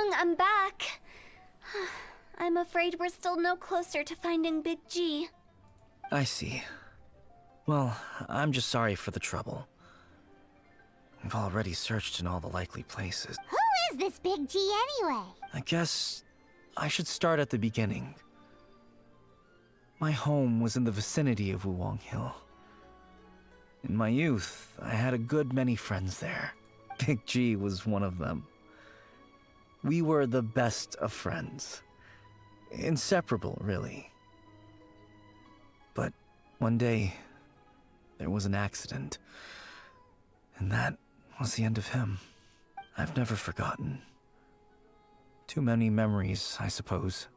Cheng, I'm back. I'm afraid we're still no closer to finding Big G. I see. Well, I'm just sorry for the trouble. We've already searched in all the likely places. Who is this Big G anyway? I guess I should start at the beginning. My home was in the vicinity of Wuwang Hill. In my youth, I had a good many friends there. Big G was one of them. We were the best of friends. Inseparable, really. But one day, there was an accident. And that was the end of him. I've never forgotten. Too many memories, I suppose.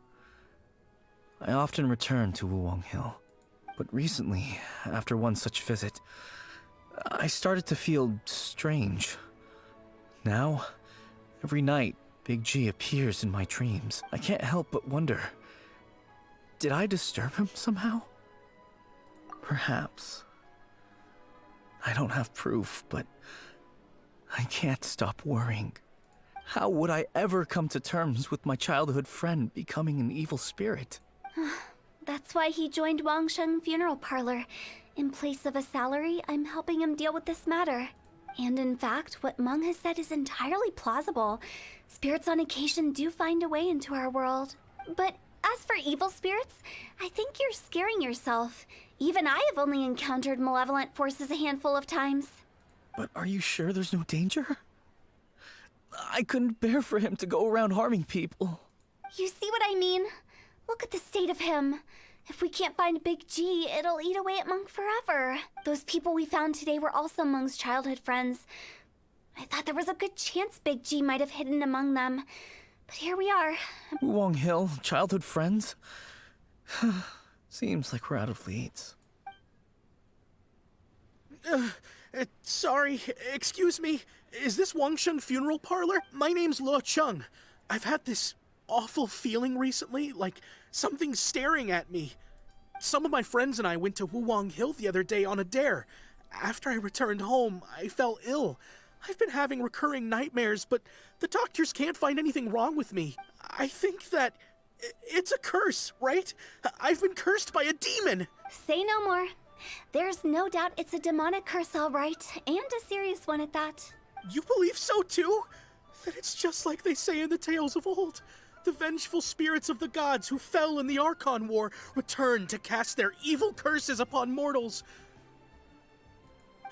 I often return to Wuwang Hill. But recently, after one such visit, I started to feel strange. Now, every night, Big G appears in my dreams. I can't help but wonder, did I disturb him somehow? Perhaps. I don't have proof, but I can't stop worrying. How would I ever come to terms with my childhood friend becoming an evil spirit? That's why he joined Wangsheng Funeral Parlor. In place of a salary, I'm helping him deal with this matter. And in fact, what Meng has said is entirely plausible. Spirits on occasion do find a way into our world. But as for evil spirits, I think you're scaring yourself. Even I have only encountered malevolent forces a handful of times. But are you sure there's no danger? I couldn't bear for him to go around harming people. You see what I mean? Look at the state of him. If we can't find Big G, it'll eat away at Meng forever. Those people we found today were also Meng's childhood friends. I thought there was a good chance Big G might have hidden among them. But here we are. Wuwang Hill, childhood friends? Seems like we're out of leads. Sorry, excuse me. Is this Wangsheng Funeral Parlor? My name's Lo Chung. I've had this awful feeling recently, like something's staring at me. Some of my friends and I went to Wuwang Hill the other day on a dare. After I returned home, I fell ill. I've been having recurring nightmares, but the doctors can't find anything wrong with me. I think that it's a curse, right? I've been cursed by a demon. Say no more. There's no doubt it's a demonic curse, all right, and a serious one at that. You believe so too? That it's just like they say in the tales of old. The vengeful spirits of the gods who fell in the Archon War return to cast their evil curses upon mortals.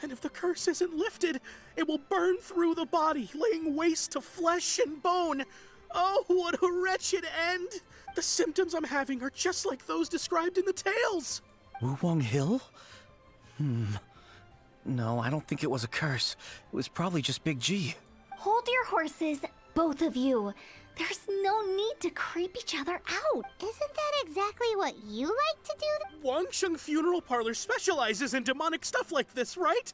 And if the curse isn't lifted, it will burn through the body, laying waste to flesh and bone. Oh, what a wretched end! The symptoms I'm having are just like those described in the tales. Wuwang Hill? No, I don't think it was a curse. It was probably just Big G. Hold your horses, both of you. There's no need to creep each other out. Isn't that exactly what you like to do? Wangsheng Funeral Parlor specializes in demonic stuff like this, right?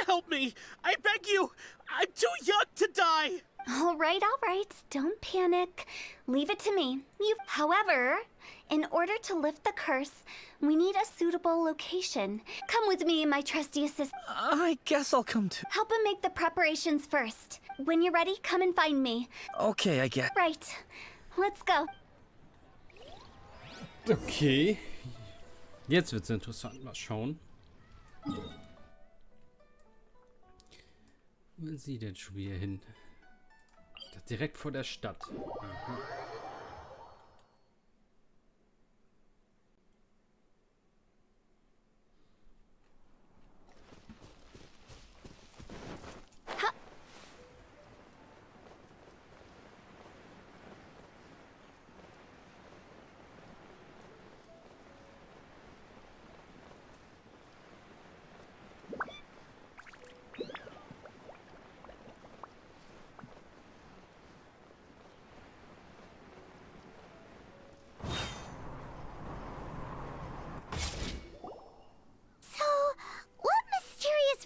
Help me, I beg you. I'm too young to die. All right, don't panic. Leave it to me. However, in order to lift the curse, we need a suitable location. Come with me, my trusty assistant. I guess I'll come too. Help him make the preparations first. When you're ready, come and find me. Okay, I get. Right. Let's go. Okay. Jetzt wird's interessant. Mal schauen. Wo will sie denn schon wieder hin? Das direkt vor der Stadt. Aha.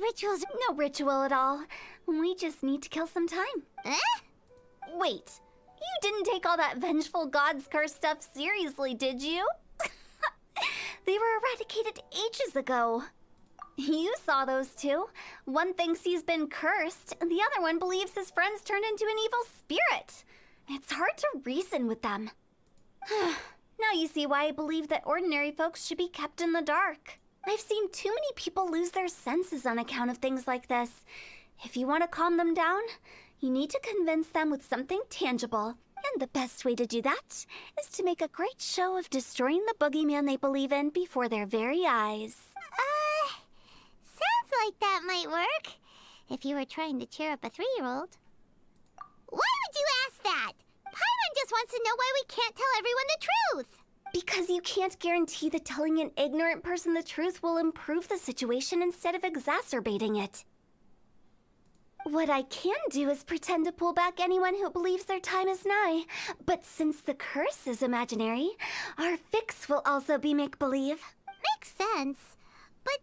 Rituals? No ritual at all. We just need to kill some time. Eh? Wait, you didn't take all that vengeful god's curse stuff seriously, did you? They were eradicated ages ago. You saw those two. One thinks he's been cursed, and the other one believes his friends turned into an evil spirit. It's hard to reason with them. Now you see why I believe that ordinary folks should be kept in the dark. I've seen too many people lose their senses on account of things like this. If you want to calm them down, you need to convince them with something tangible. And the best way to do that is to make a great show of destroying the boogeyman they believe in before their very eyes. Sounds like that might work. If you were trying to cheer up a 3-year-old. Why would you ask that? Paimon just wants to know why we can't tell everyone the truth. Because you can't guarantee that telling an ignorant person the truth will improve the situation instead of exacerbating it. What I can do is pretend to pull back anyone who believes their time is nigh. But since the curse is imaginary, our fix will also be make-believe. Makes sense. But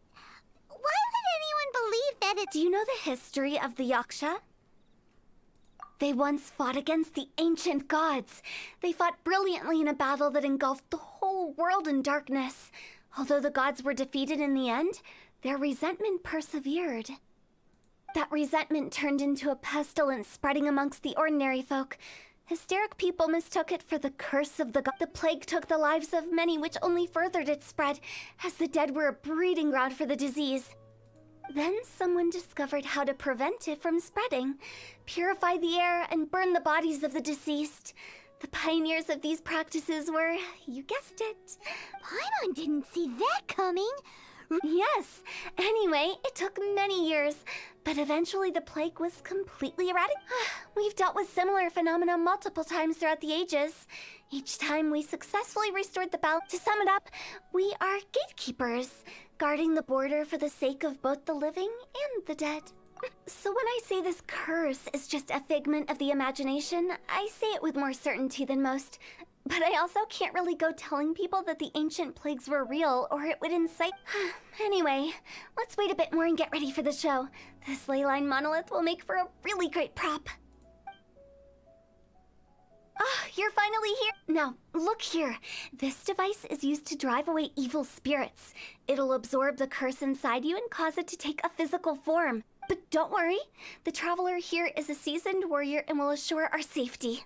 why would anyone believe that it's... Do you know the history of the Yaksha? They once fought against the ancient gods. They fought brilliantly in a battle that engulfed the whole world in darkness. Although the gods were defeated in the end, their resentment persevered. That resentment turned into a pestilence spreading amongst the ordinary folk. Hysteric people mistook it for the curse of the god. The plague took the lives of many, which only furthered its spread, as the dead were a breeding ground for the disease. Then someone discovered how to prevent it from spreading, purify the air, and burn the bodies of the deceased. The pioneers of these practices were, you guessed it. Paimon didn't see that coming. Yes. Anyway, it took many years, but eventually the plague was completely eradicated. We've dealt with similar phenomena multiple times throughout the ages. Each time we successfully restored the balance. To sum it up, we are gatekeepers, guarding the border for the sake of both the living and the dead. So when I say this curse is just a figment of the imagination, I say it with more certainty than most. But I also can't really go telling people that the ancient plagues were real, or it would incite... Anyway, let's wait a bit more and get ready for the show. This ley line monolith will make for a really great prop. Oh, you're finally here. Now, look here. This device is used to drive away evil spirits. It'll absorb the curse inside you and cause it to take a physical form. But don't worry, the traveler here is a seasoned warrior and will assure our safety.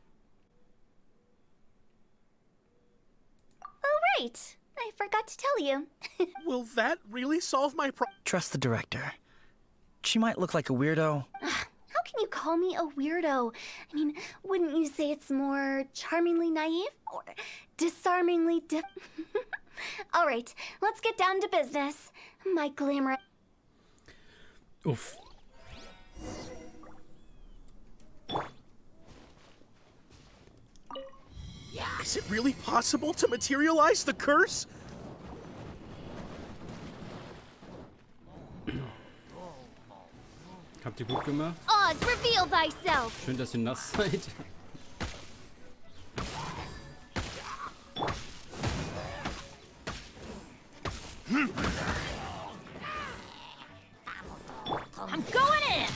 Oh, right. I forgot to tell you. Will that really solve my problem? Trust the director. She might look like a weirdo. How can you call me a weirdo? I mean, wouldn't you say it's more charmingly naive? Or disarmingly All right, let's get down to business. My glamour... Uff. Is it really possible to materialize the curse? Habt ihr gut gemacht. Oz, reveal thyself. Schön, dass ihr nass seid. I'm going in.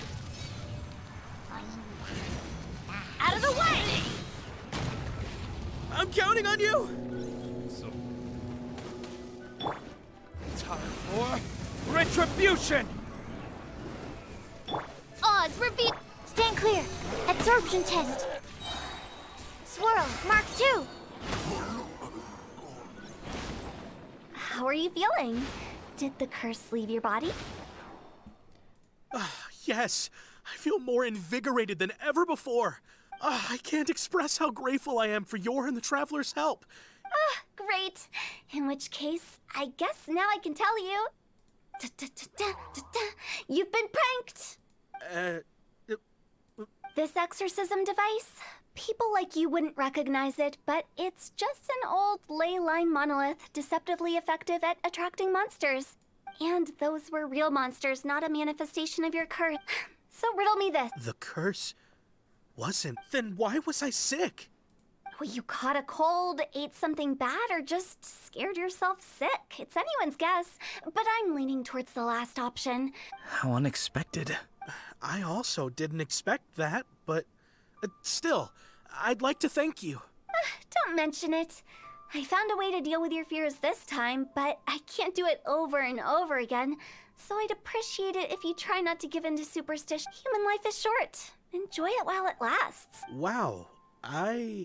Out of the way. I'm counting on you! So. Time for retribution! Oz, reveal. Stand clear. Absorption test. Swirl, Mark 2. How are you feeling? Did the curse leave your body? Yes, I feel more invigorated than ever before. I can't express how grateful I am for your and the Traveler's help. Great. In which case, I guess now I can tell you. You've been pranked. This exorcism device, people like you wouldn't recognize it, but it's just an old ley line monolith, deceptively effective at attracting monsters. And those were real monsters, not a manifestation of your curse. So riddle me this. The curse wasn't. Then why was I sick? Well, you caught a cold, ate something bad, or just scared yourself sick. It's anyone's guess, but I'm leaning towards the last option. How unexpected. I also didn't expect that, but still, I'd like to thank you. Don't mention it. I found a way to deal with your fears this time, but I can't do it over and over again. So I'd appreciate it if you try not to give in to superstition. Human life is short. Enjoy it while it lasts. Wow, I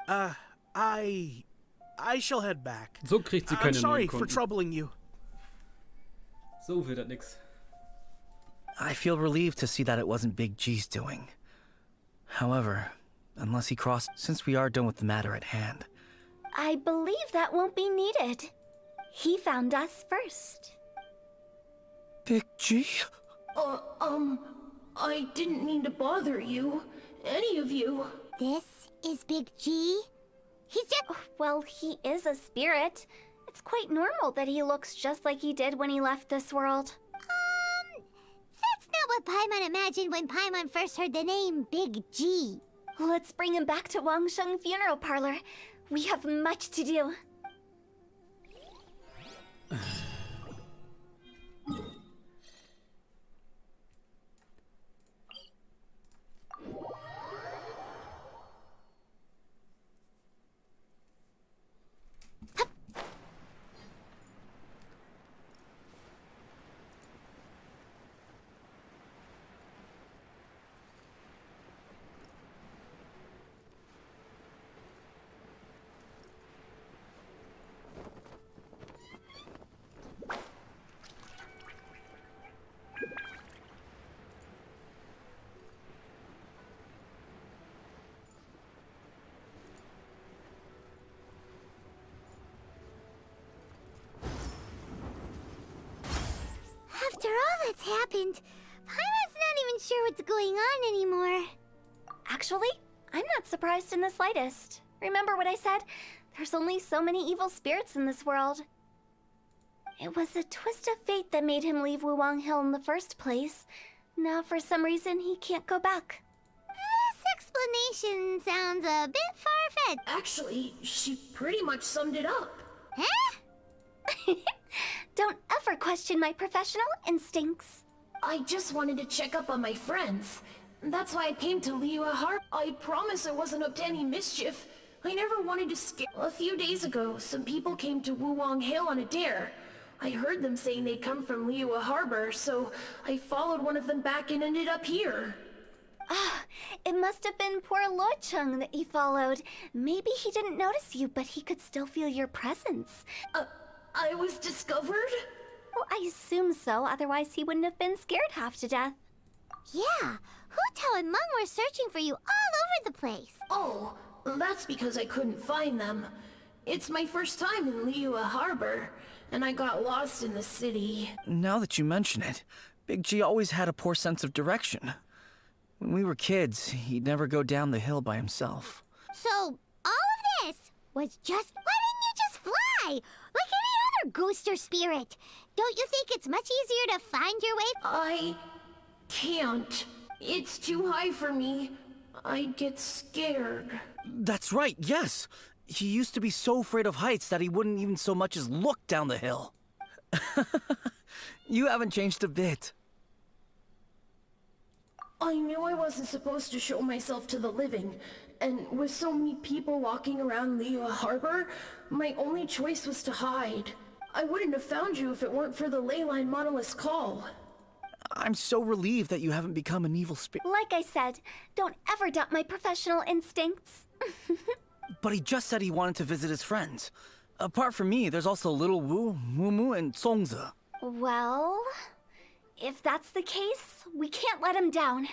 shall head back. So kriegt sie I'm keine sorry neuen for Kunden. troubling you. So wird das nix. I feel relieved to see that it wasn't Big G's doing. However, unless he crossed, since we are done with the matter at hand. I believe that won't be needed. He found us first. Big G? I didn't mean to bother you. Any of you. This is Big G? He's just... Well, he is a spirit. It's quite normal that he looks just like he did when he left this world. That's not what Paimon imagined when Paimon first heard the name Big G. Let's bring him back to Wangsheng Funeral Parlor. We have much to do. After all that's happened, Paimon's not even sure what's going on anymore. Actually, I'm not surprised in the slightest. Remember what I said? There's only so many evil spirits in this world. It was a twist of fate that made him leave Wuwang Hill in the first place. Now, for some reason, he can't go back. This explanation sounds a bit far-fetched. Actually, she pretty much summed it up. Huh? Don't ever question my professional instincts. I just wanted to check up on my friends. That's why I came to Liyue Harbor. I promise I wasn't up to any mischief. I never wanted to scare. A few days ago, some people came to Wuwang Hill on a dare. I heard them saying they'd come from Liyue Harbor, so I followed one of them back and ended up here. Ah, it must have been poor Lo Chung that you followed. Maybe he didn't notice you, but he could still feel your presence. I was discovered? Well, I assume so, otherwise he wouldn't have been scared half to death. Yeah, Hu Tao and Meng were searching for you all over the place. Oh, that's because I couldn't find them. It's my first time in Liyue Harbor, and I got lost in the city. Now that you mention it, Big G always had a poor sense of direction. When we were kids, he'd never go down the hill by himself. So, all of this was just... Why didn't you just fly? Like any other ghost or spirit. Don't you think it's much easier to find your way? I can't. It's too high for me. I'd get scared. That's right, yes! He used to be so afraid of heights that he wouldn't even so much as look down the hill. You haven't changed a bit. I knew I wasn't supposed to show myself to the living, and with so many people walking around Liyue Harbor, my only choice was to hide. I wouldn't have found you if it weren't for the Leyline Monolith's call. I'm so relieved that you haven't become an evil spirit. Like I said, don't ever doubt my professional instincts. But he just said he wanted to visit his friends. Apart from me, there's also Little Wu, Mumu, and Songza. Well, if that's the case, we can't let him down.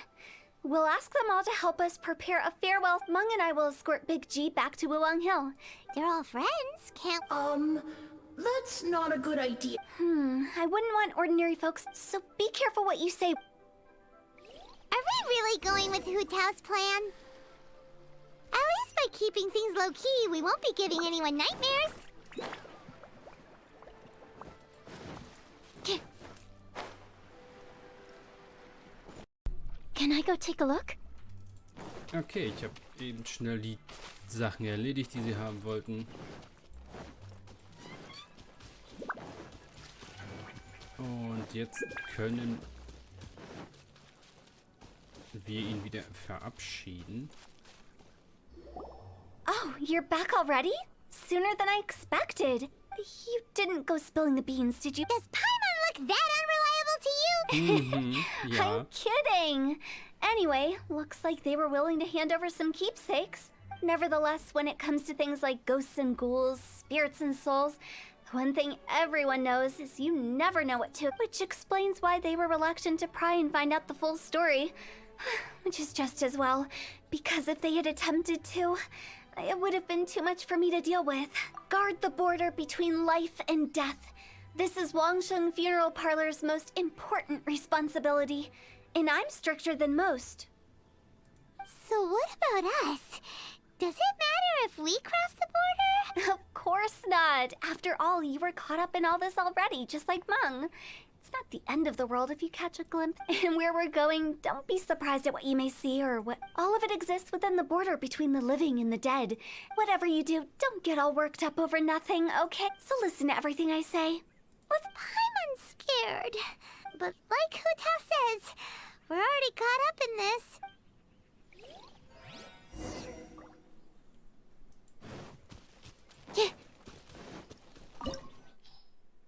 We'll ask them all to help us prepare a farewell. Meng and I will escort Big G back to Wuwang Hill. They're all friends, can't... That's not a good idea. I wouldn't want ordinary folks, so be careful what you say. Are we really going with Hu Tao's plan? At least by keeping things low-key, we won't be giving anyone nightmares. Can I go take a look? Okay, ich habe eben schnell die Sachen erledigt, die sie haben wollten. Und jetzt können wir ihn wieder verabschieden. Oh, you're back already? Sooner than I expected. You didn't go spilling the beans, did you? Does Paimon look that unreliable to you? Ja. I'm kidding. Anyway, looks like they were willing to hand over some keepsakes. Nevertheless, when it comes to things like ghosts and ghouls, spirits and souls, the one thing everyone knows is you never know what to, which explains why they were reluctant to pry and find out the full story. Which is just as well, because if they had attempted to, it would have been too much for me to deal with. Guard the border between life and death. This is Wangsheng Funeral Parlor's most important responsibility, and I'm stricter than most. So what about us? Does it matter if we cross the border? Of course not. After all, you were caught up in all this already, just like Meng. It's not the end of the world if you catch a glimpse. And where we're going, don't be surprised at what you may see or what. All of it exists within the border between the living and the dead. Whatever you do, don't get all worked up over nothing, okay? So listen to everything I say. Was Paimon scared? But like Huta says, we're already caught up in this.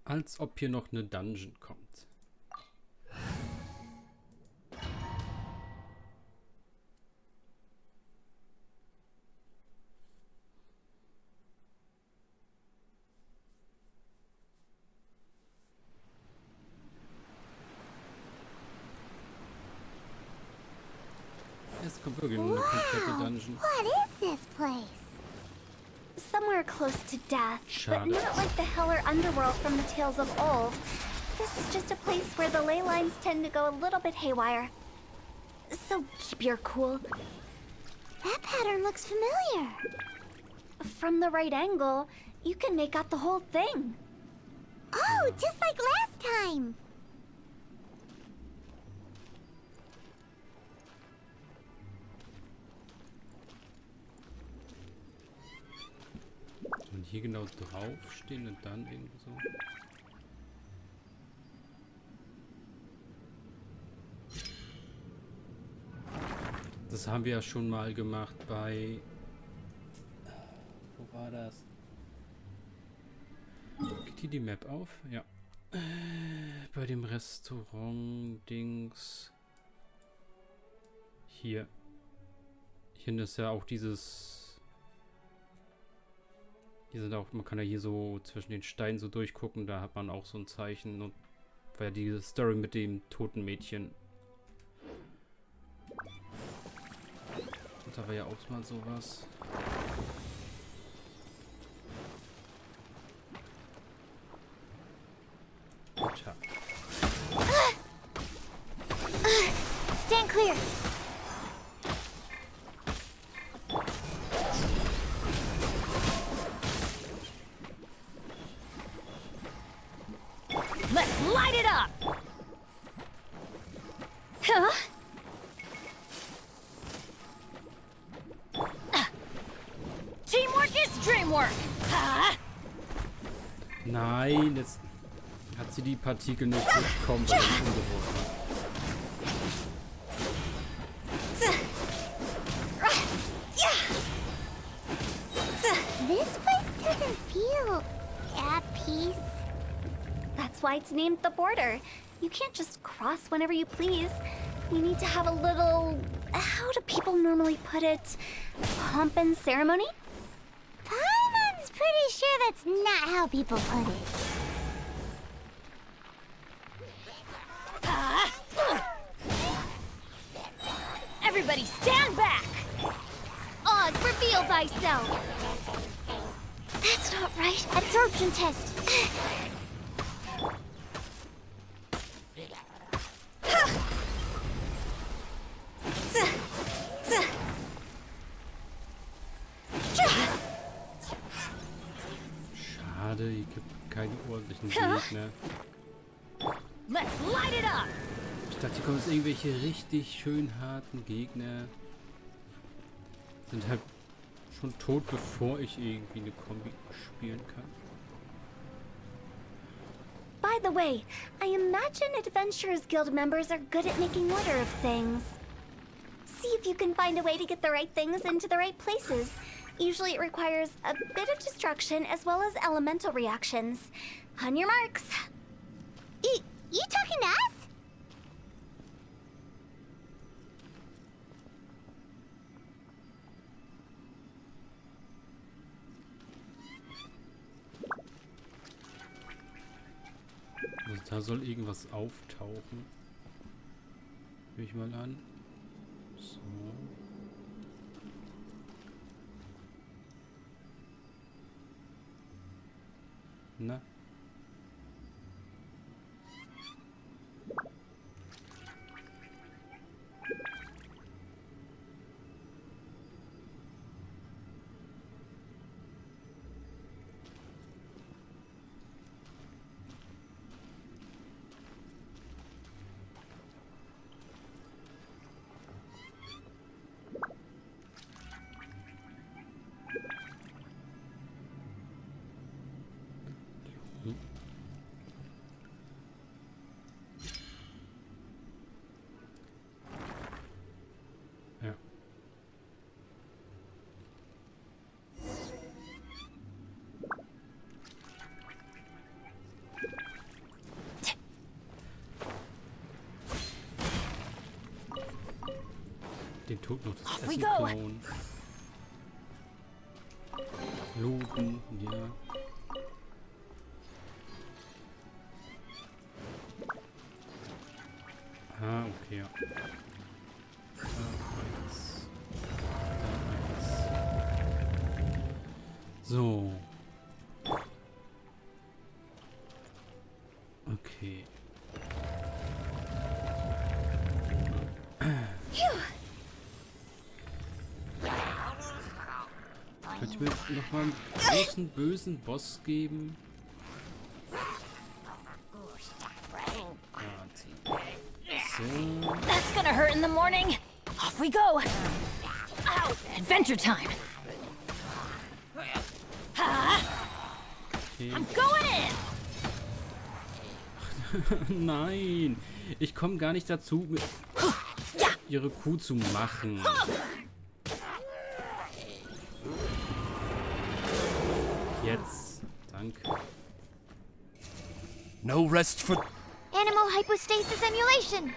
Als ob hier noch eine Dungeon kommt. Es kommt wirklich eine komplette Dungeon. What is this place? Somewhere close to death, but Schade. not like the hell or underworld from the tales of old. This is just a place where the ley lines tend to go a little bit haywire. So keep your cool. That pattern looks familiar. From the right angle, you can make out the whole thing. Oh, just like last time. Und hier genau draufstehen und dann irgendwie so. Das haben wir ja schon mal gemacht bei... Wo war das? Geht hier die Map auf? Ja. Bei dem Restaurant-Dings. Hier. Hier ist ja auch dieses... Hier sind auch, man kann ja hier so zwischen den Steinen so durchgucken, da hat man auch so ein Zeichen und war ja diese Story mit dem toten Mädchen. Und da war ja auch mal sowas. Tja. Stand clear. Let's light it up! Huh? Teamwork is dreamwork! Nein, jetzt hat sie die Partikel nicht bekommen, weil ich umgeworfen habe. This place doesn't feel at peace. That's why it's named the border. You can't just cross whenever you please. You need to have a little... How do people normally put it? Pomp and ceremony? Paimon's pretty sure that's not how people put it. Everybody stand back! Oz, reveal thyself! That's not right. Absorption test. Schade, hier gibt keine ordentlichen Gegner. Let's light it up! Ich dachte, hier kommen jetzt irgendwelche richtig schön harten Gegner. Sind halt schon tot, bevor ich irgendwie eine Kombi spielen kann. By the way, I imagine Adventurers Guild members are good at making order of things. See if you can find a way to get the right things into the right places. Usually it requires a bit of destruction as well as elemental reactions. On your marks. You talking to us? Da soll irgendwas auftauchen. Nehme ich mal an. So. Na? Ja. Den Tod noch das Essen klauen. Looten, ja. Ah, okay, ja. Da eins. Da eins. So. Okay. Könnte ich mir noch mal einen großen, bösen Boss geben? So. That's gonna hurt in the morning. Off we go. Ow, adventure time. Okay. I'm going in. Nein, ich komme gar nicht dazu, ihre Kuh zu machen. Jetzt, danke. No rest for... Animal hypostasis emulation.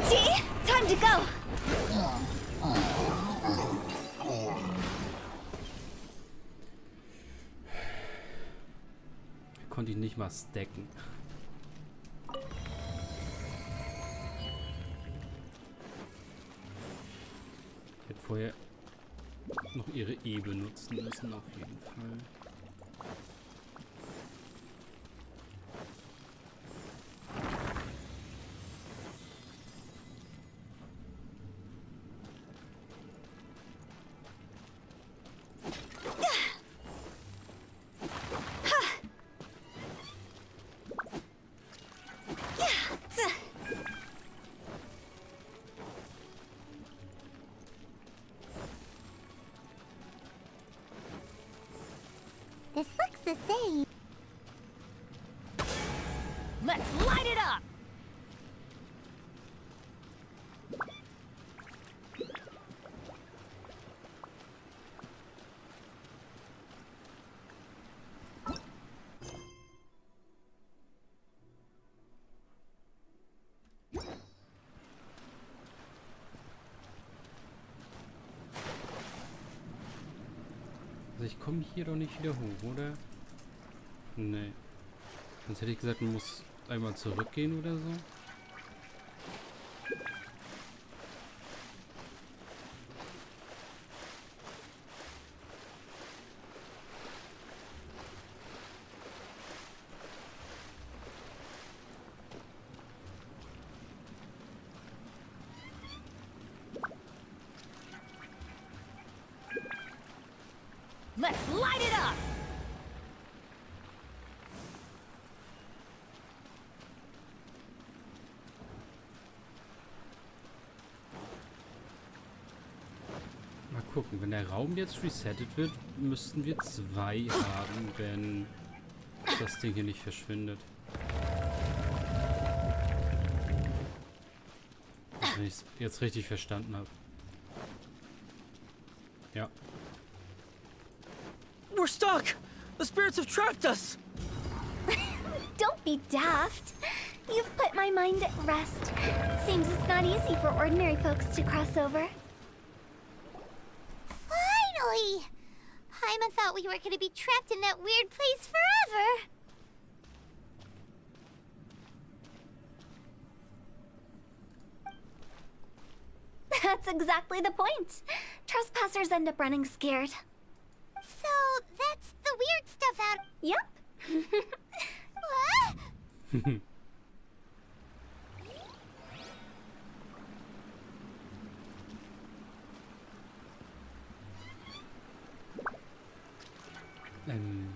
See? Time to go. Konnte ich nicht mal stacken. Ich hätte vorher noch ihre E benutzen müssen, auf jeden Fall. This looks the same. Let's light it up. Also ich komme hier doch nicht wieder hoch, oder? Nee. Sonst hätte ich gesagt, man muss einmal zurückgehen oder so. Let's light it up. Mal gucken, wenn der Raum jetzt resettet wird, müssten wir 2 haben, wenn das Ding hier nicht verschwindet. Wenn ich es jetzt richtig verstanden habe. Ja. We're stuck! The spirits have trapped us! Don't be daft. You've put my mind at rest. Seems it's not easy for ordinary folks to cross over. Finally! Paimon thought we were going to be trapped in that weird place forever. That's exactly the point. Trespassers end up running scared. So that's the weird stuff out. Yep. What? Ähm.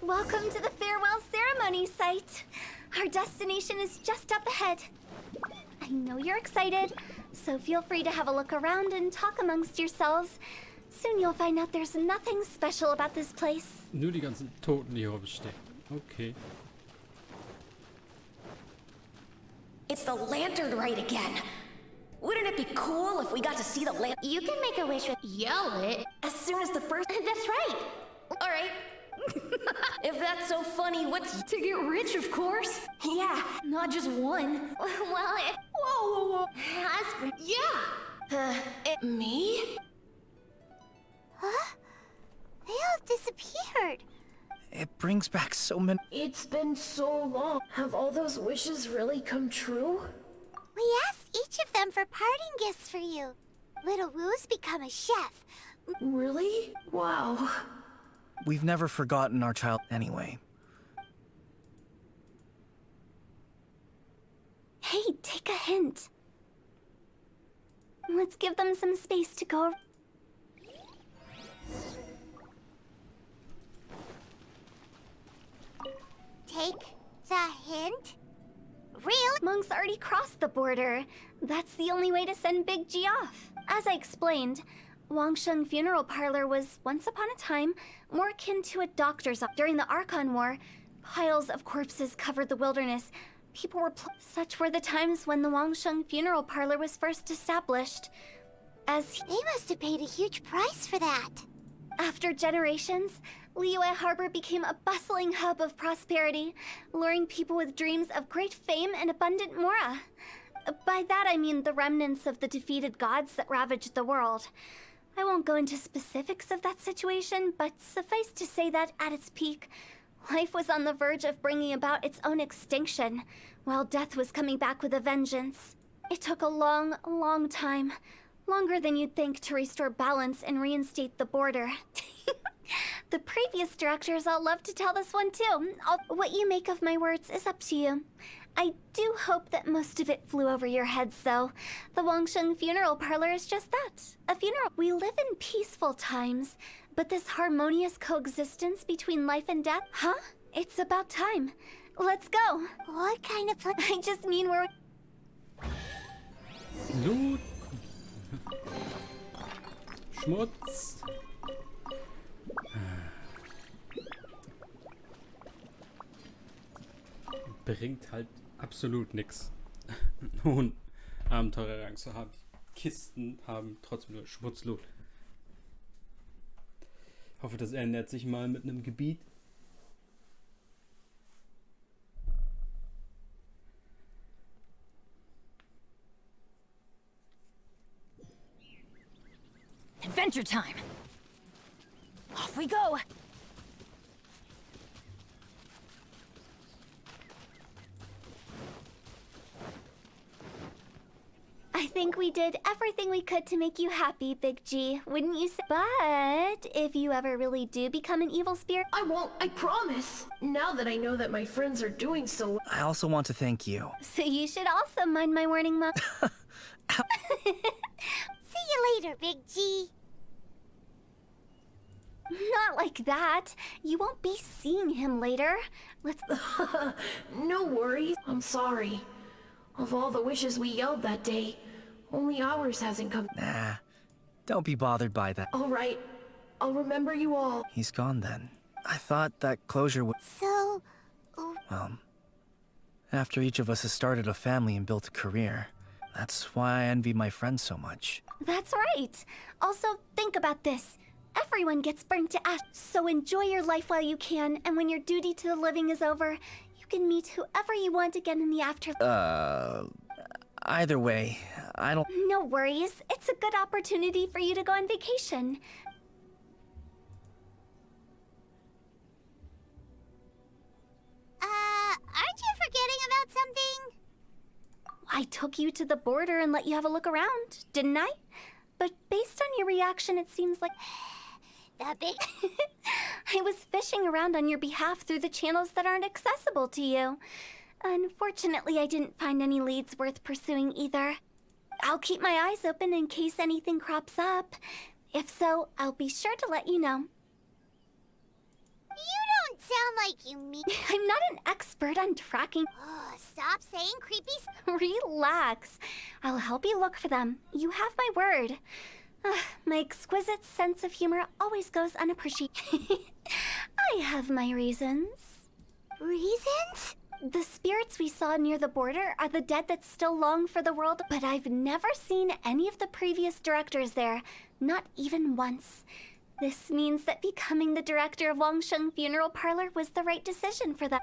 Welcome to the farewell ceremony site. Our destination is just up ahead. I know you're excited, so feel free to have a look around and talk amongst yourselves. Soon you'll find out there's nothing special about this place. Nur die ganzen Toten, die hier stecken. Okay. It's the lantern rite again. Wouldn't it be cool if we got to see the lantern? You can make a wish with yell it. As soon as the first... That's right. All right. If that's so funny, what's... To get rich, of course. Yeah, not just one. Well, it... Whoa. Husband. Yeah. Me? Huh? They all disappeared. It brings back so many. It's been so long. Have all those wishes really come true? We asked each of them for parting gifts for you. Little Woo's become a chef. Really? Wow. We've never forgotten our child anyway. Hey, take a hint. Let's give them some space to go. Take the hint? Really? Monk's already crossed the border. That's the only way to send Big G off. As I explained, Wangsheng Funeral Parlor was, once upon a time, more akin to a doctor's office. During the Archon War, piles of corpses covered the wilderness. People were such were the times when the Wangsheng Funeral Parlor was first established. As They must have paid a huge price for that. after generations, Liyue Harbor became a bustling hub of prosperity, luring people with dreams of great fame and abundant mora. By that I mean the remnants of the defeated gods that ravaged the world. I won't go into specifics of that situation, but suffice to say that at its peak, life was on the verge of bringing about its own extinction, while death was coming back with a vengeance. It took a long time, longer than you'd think, to restore balance and reinstate the border. The previous directors all love to tell this one too. What you make of my words is up to you. I do hope that most of it flew over your heads, though. The Wangsheng Funeral Parlor is just that, a funeral. We live in peaceful times, but this harmonious coexistence between life and death, huh? It's about time. Let's go. What kind of... I just mean we're... Blut. Schmutz. Bringt halt absolut nichts. Nun, Abenteurerrang zu haben. Kisten haben trotzdem nur Schmutzloot. Ich hoffe, das ändert sich mal mit einem Gebiet. Adventure time. Off we go. I think we did everything we could to make you happy, Big G, wouldn't you say? But if you ever really do become an evil spirit... I won't, I promise. Now that I know that my friends are doing so well. I also want to thank you. So you should also mind my warning, Mom. See you later, Big G. Not like that. You won't be seeing him later. Let's... No worries. I'm sorry. Of all the wishes we yelled that day, only ours hasn't come. Nah, don't be bothered by that. All right. I'll remember you all. He's gone then. I thought that closure would... So... Well, after each of us has started a family and built a career, that's why I envy my friends so much. That's right. Also, think about this. Everyone gets burned to ash, so enjoy your life while you can, and when your duty to the living is over, you can meet whoever you want again in the afterlife. Either way, I don't... No worries. It's a good opportunity for you to go on vacation. Aren't you forgetting about something? I took you to the border and let you have a look around, didn't I? But based on your reaction, it seems like... The big... I was fishing around on your behalf through the channels that aren't accessible to you. Unfortunately, I didn't find any leads worth pursuing either. I'll keep my eyes open in case anything crops up. If so, I'll be sure to let you know. You don't sound like you mean... I'm not an expert on tracking... Oh, stop saying creepy... Relax. I'll help you look for them. You have my word. My exquisite sense of humor always goes unappreciated. I have my reasons. Reasons? The spirits we saw near the border are the dead that still long for the world, but I've never seen any of the previous directors there, not even once. This means that becoming the director of Wangsheng Funeral Parlor was the right decision for them.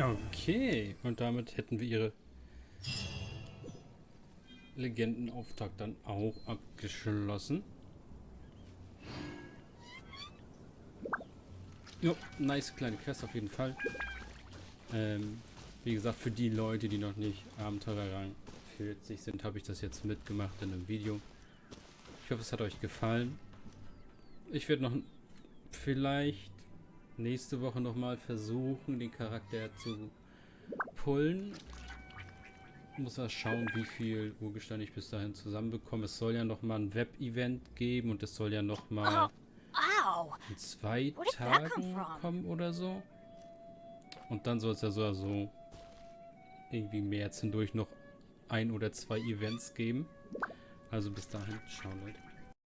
Okay, und damit hätten wir ihre Legendenauftrag dann auch abgeschlossen. Jo, nice kleine Quest auf jeden Fall. Wie gesagt, für die Leute, die noch nicht Abenteurer-Rang 40 sind, habe ich das jetzt mitgemacht in einem Video. Ich hoffe, es hat euch gefallen. Ich werde noch vielleicht nächste Woche nochmal versuchen, den Charakter zu pullen. Muss mal schauen, wie viel Urgestein ich bis dahin zusammenbekomme. Es soll ja nochmal ein Web-Event geben und es soll ja nochmal in 2 Tagen kommen oder so. Und dann soll es ja so irgendwie März hindurch noch 1 oder 2 Events geben. Also bis dahin, ciao Leute.